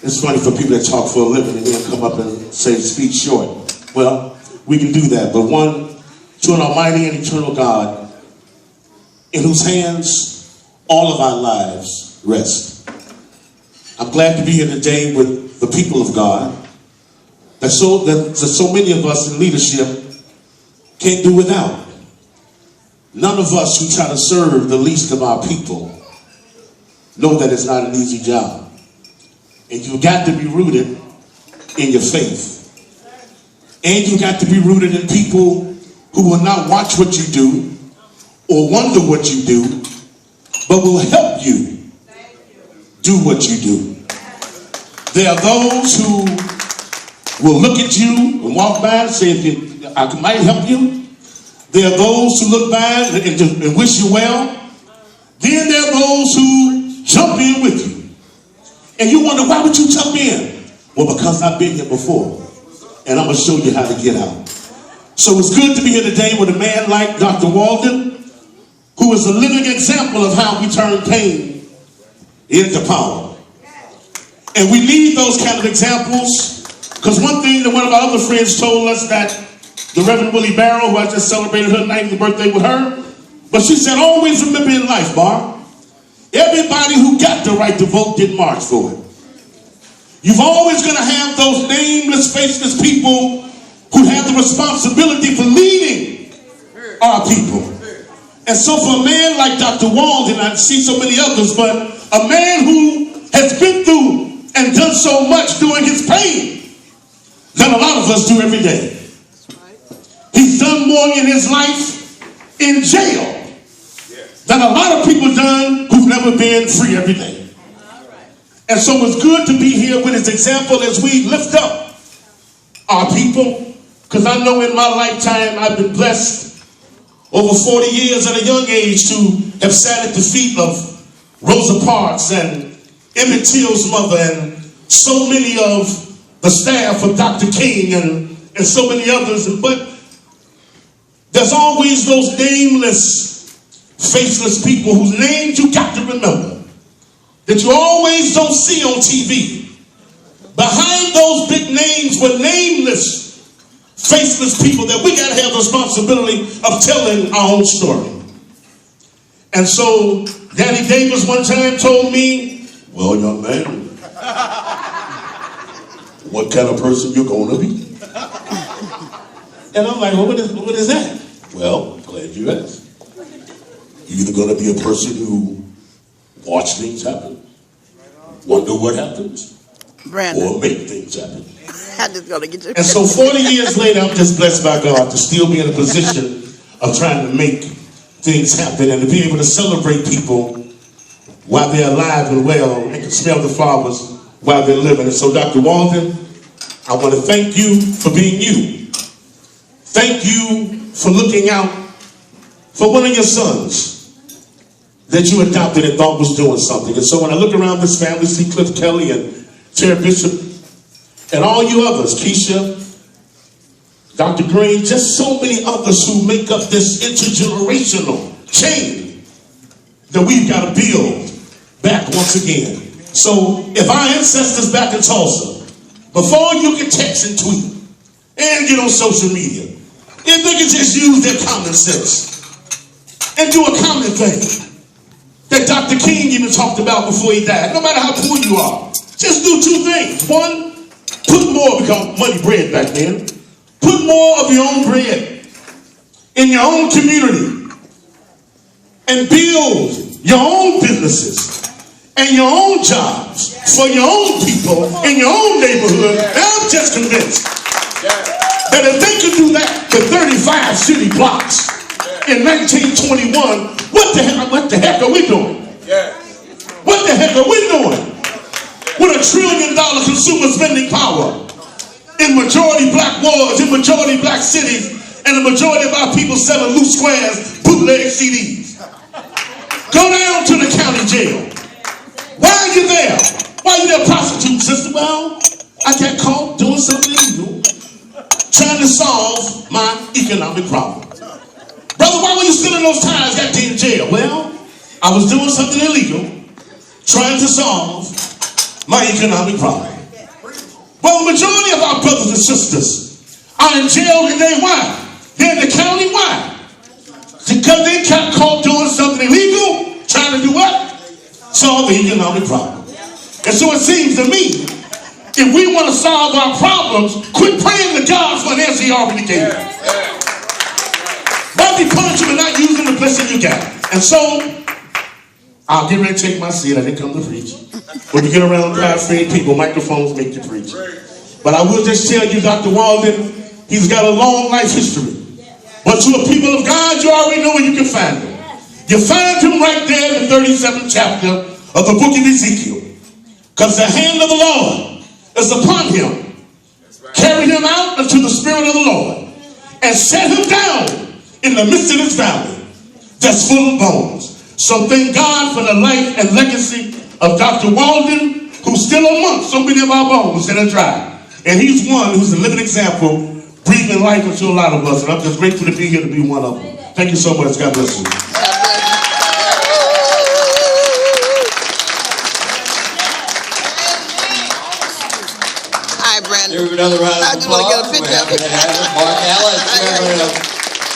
It's funny for people that talk for a living and then come up and say, speak short. Well, we can do that, but one, to an almighty and eternal God, in whose hands all of our lives rest. I'm glad to be here today with the people of God, that so many of us in leadership can't do without. None of us who try to serve the least of our people know that it's not an easy job. And you've got to be rooted in your faith. And you've got to be rooted in people who will not watch what you do or wonder what you do, but will help you do what you do. There are those who will look at you and walk by and say, I might help you. There are those who look by and wish you well. Then there are those who jump in with you. And you wonder, why would you jump in? Well, because I've been here before. And I'm going to show you how to get out. So it's good to be here today with a man like Dr. Walden, who is a living example of how we turn pain into power. And we need those kind of examples, because one thing that one of our other friends told us, that the Reverend Willie Barrow, who I just celebrated her 90th birthday with her, but she said, always remember in life, Bar, everybody who got the right to vote didn't march for it. You've always going to have those nameless, faceless people who have the responsibility for leading our people. And so for a man like Dr. Walden, I see so many others, but a man who has been through and done so much during his pain than a lot of us do every day. He's done more in his life in jail than a lot of people done who've never been free every day. And so it's good to be here with his example as we lift up our people, because I know in my lifetime I've been blessed over 40 years at a young age to have sat at the feet of Rosa Parks and Emmett Till's mother and so many of the staff of Dr. King and so many others. But there's always those nameless, faceless people whose names you got to remember, that you always don't see on TV. Behind those big names were nameless, faceless people that we got to have the responsibility of telling our own story. And so Danny Davis one time told me, well, young man, what kind of person you're going to be? And I'm like, well, what is that? Well, glad you asked. You're either going to be a person who watch things happen, wonder what happens, or make things happen. I'm just gonna get you. And so 40 years later, I'm just blessed by God to still be in a position of trying to make things happen and to be able to celebrate people while they're alive and well and can smell the flowers while they're living. And so Dr. Walden, I want to thank you for being you. Thank you for looking out for one of your sons that you adopted and thought was doing something. And so when I look around this family, see Cliff Kelly and Terry Bishop and all you others, Keisha, Dr. Green, just so many others who make up this intergenerational chain that we've got to build back once again. So if our ancestors back in Tulsa, before you can text and tweet and get on social media, if they could just use their common sense and do a common thing that Dr. King even talked about before he died, no matter how poor you are, just do two things. One, put more, because money bread back then, put more of your own bread in your own community and build your own businesses and your own jobs for your own people in your own neighborhood. And I'm just convinced that if they could do that to 35 city blocks in 1921, what the heck are we doing? What the heck are we doing with $1 trillion consumer spending power in majority black wards, in majority black cities, and the majority of our people selling loose squares, bootleg CDs? Go down to the county jail. Why are you there? Why are you there prostituting, sister? Well, I got caught doing something illegal, trying to solve my economic problem. Brother, why were you stealing those tires? Got you in jail. Well, I was doing something illegal, trying to solve my economic problem. Well, the majority of our brothers and sisters are in jail today. Why? They're in the county. Why? Because they got caught doing something illegal, trying to do what? Solve the economic problem. And so it seems to me, if we want to solve our problems, quit praying to God for an answer he already gave. Why be punishing and not using the blessing you got? And so, I'll get ready to take my seat. I didn't come to preach. When you get around 5 people, microphones make you preach. But I will just tell you, Dr. Walden, he's got a long life history. But to a people of God, you already know where you can find him. You find him right there in the 37th chapter of the book of Ezekiel. Because the hand of the Lord is upon him. Carry him out into the spirit of the Lord. And set him down in the midst of this valley that's full of bones. So thank God for the life and legacy of Dr. Walden, who's still amongst so many of our bones that are dry. And he's one who's a living example, breathing life into a lot of us. And I'm just grateful to be here to be one of them. Thank you so much. God bless you. Hi, Brandon. Give another round of applause. I just want to get a picture of it. Mark Ellis.